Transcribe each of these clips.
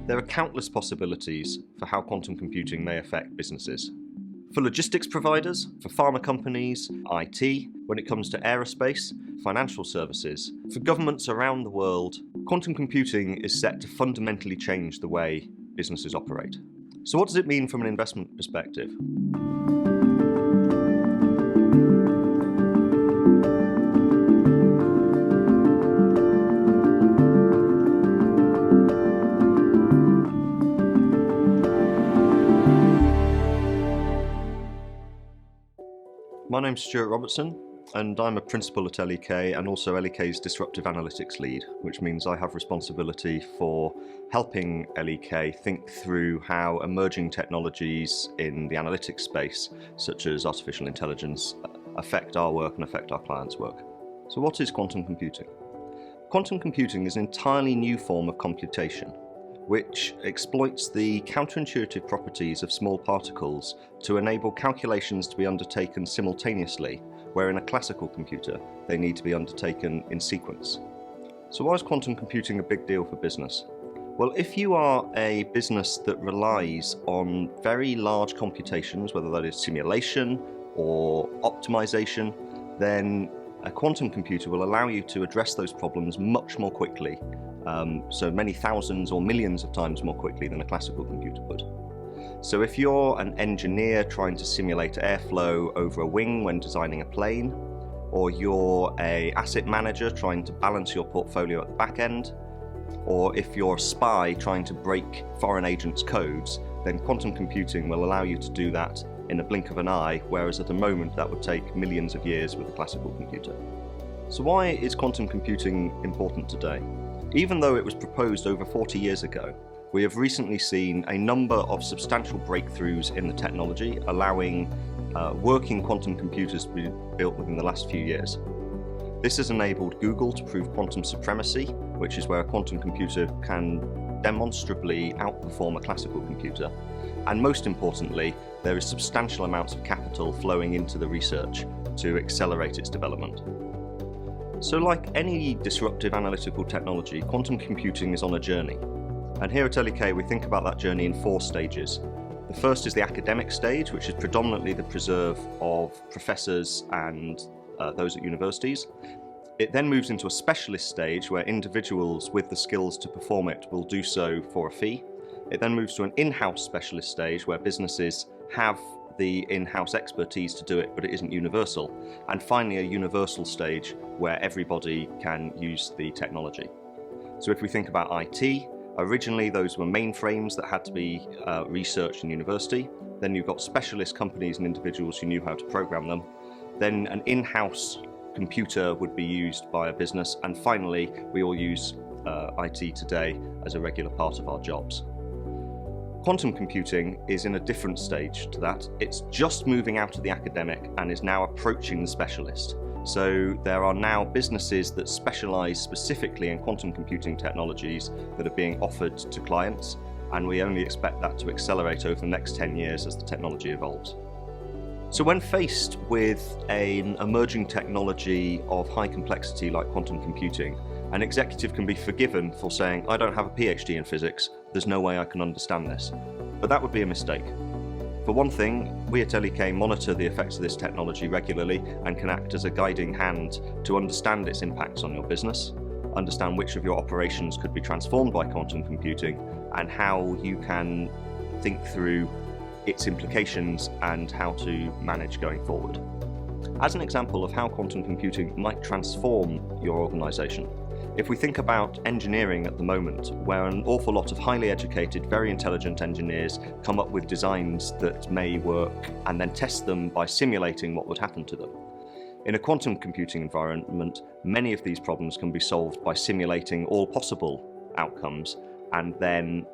There are countless possibilities for how quantum computing may affect businesses. For logistics providers, for pharma companies, IT, when it comes to aerospace, financial services, for governments around the world, quantum computing is set to fundamentally change the way businesses operate. So what does it mean from an investment perspective? My name's Stuart Robertson, and I'm a principal at LEK and also LEK's Disruptive Analytics Lead, which means I have responsibility for helping LEK think through how emerging technologies in the analytics space, such as artificial intelligence, affect our work and affect our clients' work. So what is quantum computing? Quantum computing is an entirely new form of computation, which exploits the counterintuitive properties of small particles to enable calculations to be undertaken simultaneously, where in a classical computer they need to be undertaken in sequence. So why is quantum computing a big deal for business? Well, if you are a business that relies on very large computations, whether that is simulation or optimization, then a quantum computer will allow you to address those problems much more quickly. So many thousands or millions of times more quickly than a classical computer would. So if you're an engineer trying to simulate airflow over a wing when designing a plane, or you're an asset manager trying to balance your portfolio at the back end, or if you're a spy trying to break foreign agents' codes, then quantum computing will allow you to do that in a blink of an eye, whereas at the moment that would take millions of years with a classical computer. So why is quantum computing important today? Even though it was proposed over 40 years ago, we have recently seen a number of substantial breakthroughs in the technology, allowing working quantum computers to be built within the last few years. This has enabled Google to prove quantum supremacy, which is where a quantum computer can demonstrably outperform a classical computer. And most importantly, there is substantial amounts of capital flowing into the research to accelerate its development. So like any disruptive analytical technology, quantum computing is on a journey. And here at LEK, we think about that journey in 4 stages. The first is the academic stage, which is predominantly the preserve of professors and those at universities. It then moves into a specialist stage where individuals with the skills to perform it will do so for a fee. It then moves to an in-house specialist stage where businesses have the in-house expertise to do it, but it isn't universal. And finally, a universal stage where everybody can use the technology. So if we think about IT, originally those were mainframes that had to be researched in university. Then you've got specialist companies and individuals who knew how to program them. Then an in-house computer would be used by a business. And finally, we all use IT today as a regular part of our jobs. Quantum computing is in a different stage to that. It's just moving out of the academic and is now approaching the specialist. So there are now businesses that specialize specifically in quantum computing technologies that are being offered to clients, and we only expect that to accelerate over the next 10 years as the technology evolves. So when faced with an emerging technology of high complexity like quantum computing, an executive can be forgiven for saying, I don't have a PhD in physics, there's no way I can understand this. But that would be a mistake. For one thing, we at LEK monitor the effects of this technology regularly and can act as a guiding hand to understand its impacts on your business, understand which of your operations could be transformed by quantum computing, and how you can think through its implications and how to manage going forward. As an example of how quantum computing might transform your organization, if we think about engineering at the moment, where an awful lot of highly educated, very intelligent engineers come up with designs that may work and then test them by simulating what would happen to them. In a quantum computing environment, many of these problems can be solved by simulating all possible outcomes and then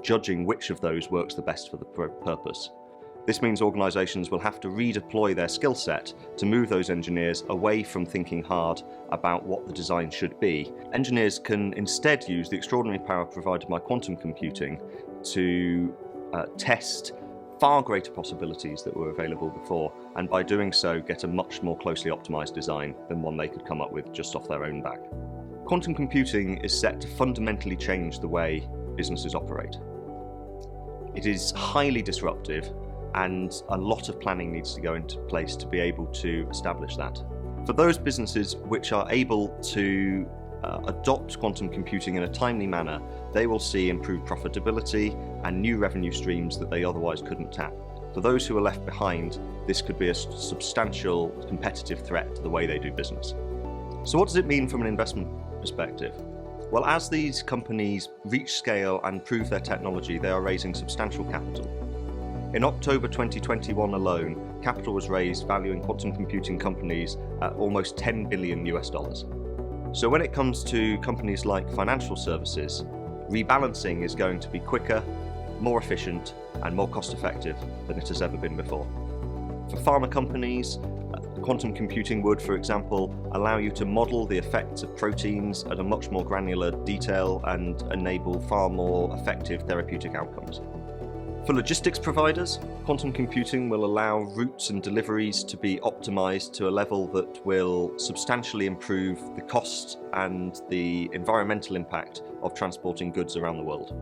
judging which of those works the best for the purpose. This means organisations will have to redeploy their skill set to move those engineers away from thinking hard about what the design should be. Engineers can instead use the extraordinary power provided by quantum computing to test far greater possibilities that were available before, and by doing so get a much more closely optimised design than one they could come up with just off their own back. Quantum computing is set to fundamentally change the way businesses operate. It is highly disruptive, and a lot of planning needs to go into place to be able to establish that. For those businesses which are able to adopt quantum computing in a timely manner, they will see improved profitability and new revenue streams that they otherwise couldn't tap. For those who are left behind, this could be a substantial competitive threat to the way they do business. So what does it mean from an investment perspective? Well, as these companies reach scale and prove their technology, they are raising substantial capital. In October 2021 alone, capital was raised valuing quantum computing companies at almost $10 billion US. So when it comes to companies like financial services, rebalancing is going to be quicker, more efficient, and more cost-effective than it has ever been before. For pharma companies, quantum computing would, for example, allow you to model the effects of proteins at a much more granular detail and enable far more effective therapeutic outcomes. For logistics providers, quantum computing will allow routes and deliveries to be optimized to a level that will substantially improve the cost and the environmental impact of transporting goods around the world.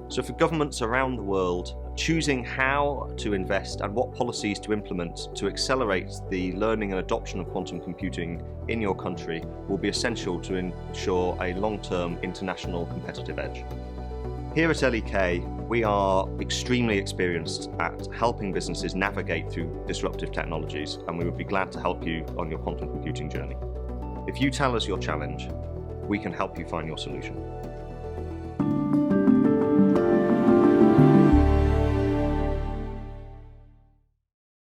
So for governments around the world, choosing how to invest and what policies to implement to accelerate the learning and adoption of quantum computing in your country will be essential to ensure a long-term international competitive edge. Here at LEK, we are extremely experienced at helping businesses navigate through disruptive technologies, and we would be glad to help you on your quantum computing journey. If you tell us your challenge, we can help you find your solution.